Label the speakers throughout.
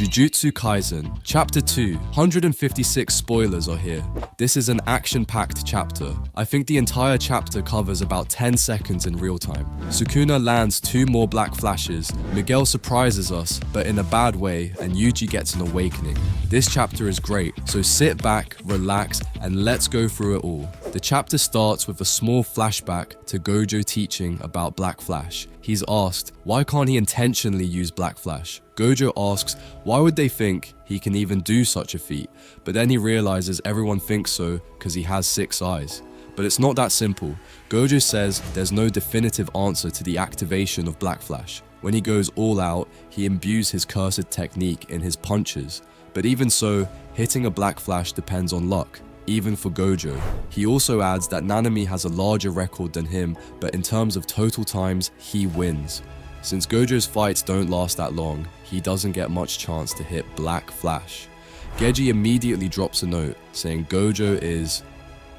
Speaker 1: Jujutsu Kaisen Chapter 2, 156 spoilers are here. This is an action-packed chapter. I think the entire chapter covers about 10 seconds in real time. Sukuna lands 2 more black flashes, Miguel surprises us, but in a bad way, and Yuji gets an awakening. This chapter is great, so sit back, relax, and let's go through it all. The chapter starts with a small flashback to Gojo teaching about Black Flash. He's asked, why can't he intentionally use Black Flash? Gojo asks, why would they think he can even do such a feat? But then he realizes everyone thinks so because he has 6 eyes. But it's not that simple. Gojo says there's no definitive answer to the activation of Black Flash. When he goes all out, he imbues his cursed technique in his punches. But even so, hitting a Black Flash depends on luck. Even for Gojo. He also adds that Nanami has a larger record than him, but in terms of total times, he wins. Since Gojo's fights don't last that long, he doesn't get much chance to hit Black Flash. Geji immediately drops a note saying Gojo is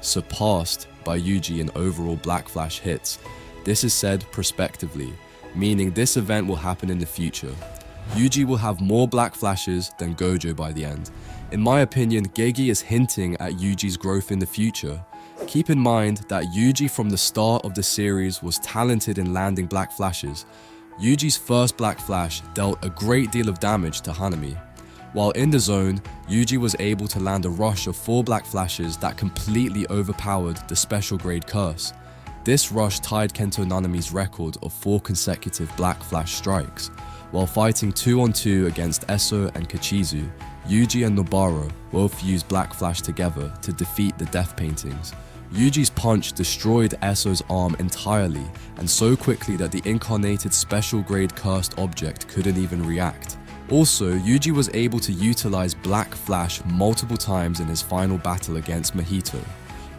Speaker 1: surpassed by Yuji in overall Black Flash hits. This is said prospectively, meaning this event will happen in the future. Yuji will have more Black Flashes than Gojo by the end. In my opinion, Geji is hinting at Yuji's growth in the future. Keep in mind that Yuji from the start of the series was talented in landing Black Flashes. Yuji's first Black Flash dealt a great deal of damage to Hanami. While in the zone, Yuji was able to land a rush of 4 Black Flashes that completely overpowered the special grade curse. This rush tied Kento Nanami's record of 4 consecutive Black Flash strikes. While fighting 2-on-2 against Eso and Kachizu, Yuji and Nobara both used Black Flash together to defeat the Death Paintings. Yuji's punch destroyed Eso's arm entirely, and so quickly that the incarnated special grade cursed object couldn't even react. Also, Yuji was able to utilize Black Flash multiple times in his final battle against Mahito.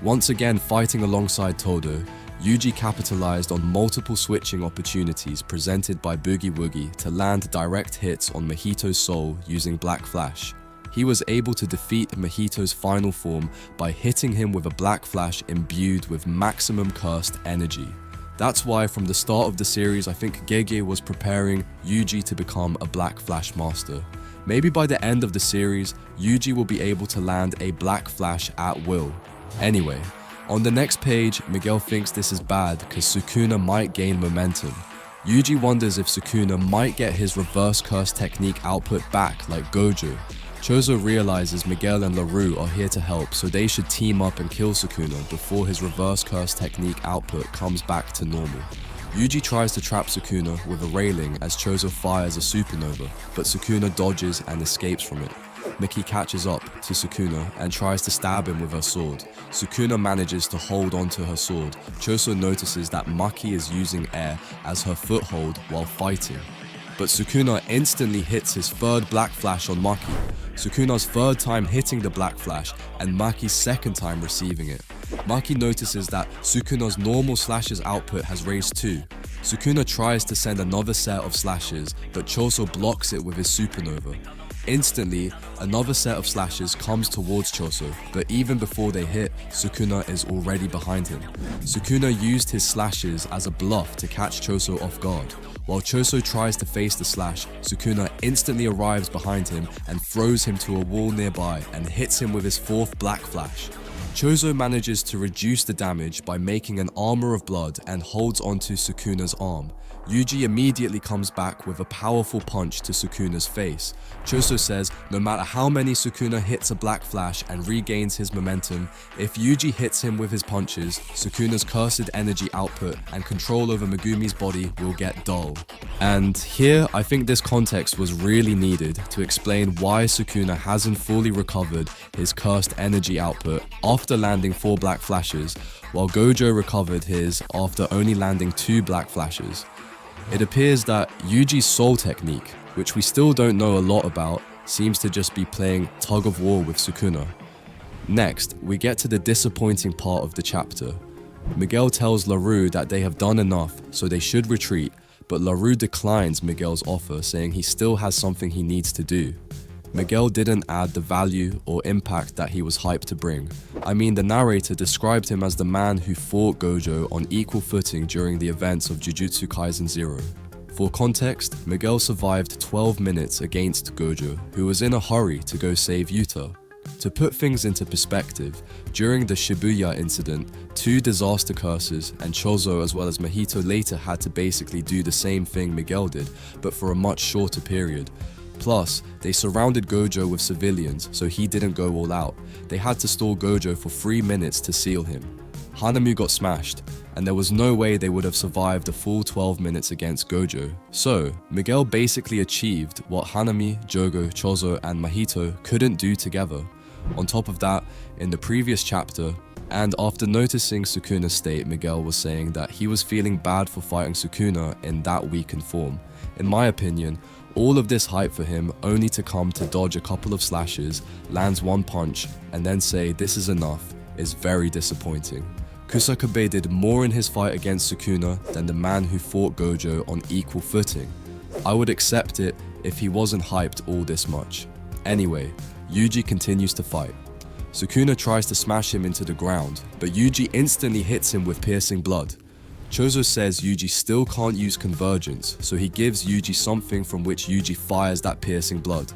Speaker 1: Once again fighting alongside Todo, Yuji capitalized on multiple switching opportunities presented by Boogie Woogie to land direct hits on Mahito's soul using Black Flash. He was able to defeat Mahito's final form by hitting him with a Black Flash imbued with maximum cursed energy. That's why from the start of the series I think Gege was preparing Yuji to become a Black Flash master. Maybe by the end of the series, Yuji will be able to land a Black Flash at will. Anyway, on the next page, Miguel thinks this is bad because Sukuna might gain momentum. Yuji wonders if Sukuna might get his reverse curse technique output back like Gojo. Chozo realizes Miguel and LaRue are here to help, so they should team up and kill Sukuna before his reverse curse technique output comes back to normal. Yuji tries to trap Sukuna with a railing as Chozo fires a supernova, but Sukuna dodges and escapes from it. Miki catches up to Sukuna and tries to stab him with her sword. Sukuna manages to hold onto her sword. Chozo notices that Maki is using air as her foothold while fighting. But Sukuna instantly hits his 3rd Black Flash on Maki. Sukuna's 3rd time hitting the Black Flash and Maki's 2nd time receiving it. Maki notices that Sukuna's normal slashes output has raised too. Sukuna tries to send another set of slashes, but Chozo blocks it with his supernova. Instantly, another set of slashes comes towards Chozo, but even before they hit, Sukuna is already behind him. Sukuna used his slashes as a bluff to catch Chozo off guard. While Chozo tries to face the slash, Sukuna instantly arrives behind him and throws him to a wall nearby and hits him with his 4th Black Flash. Chozo manages to reduce the damage by making an armor of blood and holds onto Sukuna's arm. Yuji immediately comes back with a powerful punch to Sukuna's face. Chozo says no matter how many Sukuna hits a Black Flash and regains his momentum, if Yuji hits him with his punches, Sukuna's cursed energy output and control over Megumi's body will get dull. And here, I think this context was really needed to explain why Sukuna hasn't fully recovered his cursed energy output after landing 4 Black Flashes, while Gojo recovered his after only landing 2 Black Flashes. It appears that Yuji's soul technique, which we still don't know a lot about, seems to just be playing tug of war with Sukuna. Next, we get to the disappointing part of the chapter. Miguel tells LaRue that they have done enough, so they should retreat, but LaRue declines Miguel's offer, saying he still has something he needs to do. Miguel didn't add the value or impact that he was hyped to bring. I mean, the narrator described him as the man who fought Gojo on equal footing during the events of Jujutsu Kaisen 0. For context, Miguel survived 12 minutes against Gojo, who was in a hurry to go save Yuta. To put things into perspective, during the Shibuya incident, 2 disaster curses and Chozo as well as Mahito later had to basically do the same thing Miguel did, but for a much shorter period. Plus, they surrounded Gojo with civilians, so he didn't go all out. They had to stall Gojo for 3 minutes to seal him. Hanamu got smashed, and there was no way they would have survived a full 12 minutes against Gojo. So, Miguel basically achieved what Hanami, Jogo, Chozo, and Mahito couldn't do together. On top of that, in the previous chapter, and after noticing Sukuna's state, Miguel was saying that he was feeling bad for fighting Sukuna in that weakened form. In my opinion, all of this hype for him only to come to dodge a couple of slashes, lands 1 punch, and then say this is enough is very disappointing. Kusakabe did more in his fight against Sukuna than the man who fought Gojo on equal footing. I would accept it if he wasn't hyped all this much. Anyway, Yuji continues to fight. Sukuna tries to smash him into the ground, but Yuji instantly hits him with piercing blood. Chozo says Yuji still can't use convergence, so he gives Yuji something from which Yuji fires that piercing blood.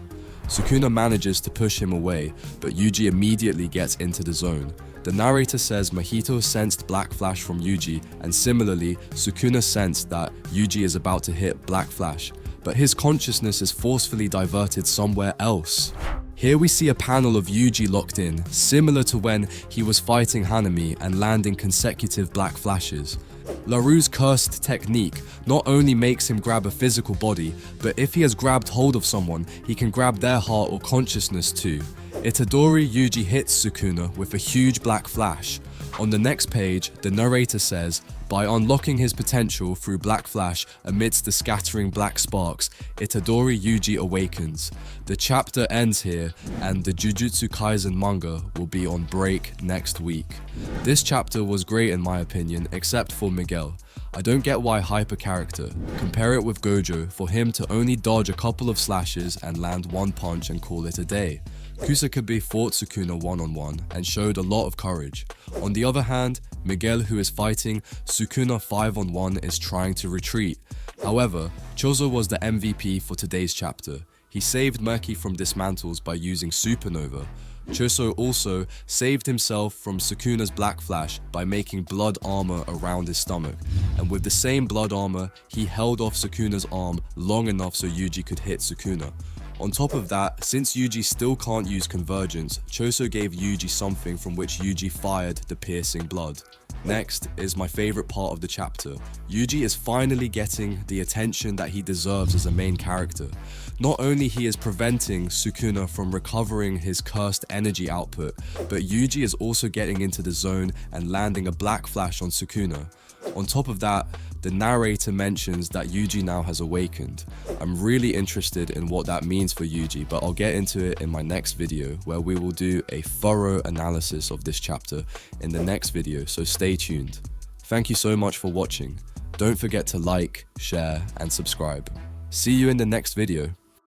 Speaker 1: Sukuna manages to push him away, but Yuji immediately gets into the zone. The narrator says Mahito sensed Black Flash from Yuji, and similarly, Sukuna sensed that Yuji is about to hit Black Flash, but his consciousness is forcefully diverted somewhere else. Here we see a panel of Yuji locked in, similar to when he was fighting Hanami and landing consecutive Black Flashes. LaRue's cursed technique not only makes him grab a physical body, but if he has grabbed hold of someone, he can grab their heart or consciousness too. Itadori Yuji hits Sukuna with a huge Black Flash. On the next page, the narrator says, by unlocking his potential through Black Flash amidst the scattering black sparks, Itadori Yuji awakens. The chapter ends here, and the Jujutsu Kaisen manga will be on break next week. This chapter was great in my opinion, except for Miguel. I don't get why hype a character. Compare it with Gojo, for him to only dodge a couple of slashes and land 1 punch and call it a day. Kusakabe fought Sukuna one-on-one and showed a lot of courage. On the other hand, Miguel, who is fighting Sukuna 5-on-1, is trying to retreat. However, Chozo was the MVP for today's chapter. He saved Murky from dismantles by using Supernova. Chozo also saved himself from Sukuna's Black Flash by making blood armor around his stomach, and with the same blood armor, he held off Sukuna's arm long enough so Yuji could hit Sukuna. On top of that, since Yuji still can't use convergence, Chozo gave Yuji something from which Yuji fired the piercing blood. Next is my favorite part of the chapter. Yuji is finally getting the attention that he deserves as a main character. Not only he is preventing Sukuna from recovering his cursed energy output, but Yuji is also getting into the zone and landing a Black Flash on Sukuna. On top of that, the narrator mentions that Yuji now has awakened. I'm really interested in what that means for Yuji, but I'll get into it in my next video, where we will do a thorough analysis of this chapter in the next video, so stay tuned. Thank you so much for watching. Don't forget to like, share, and subscribe. See you in the next video.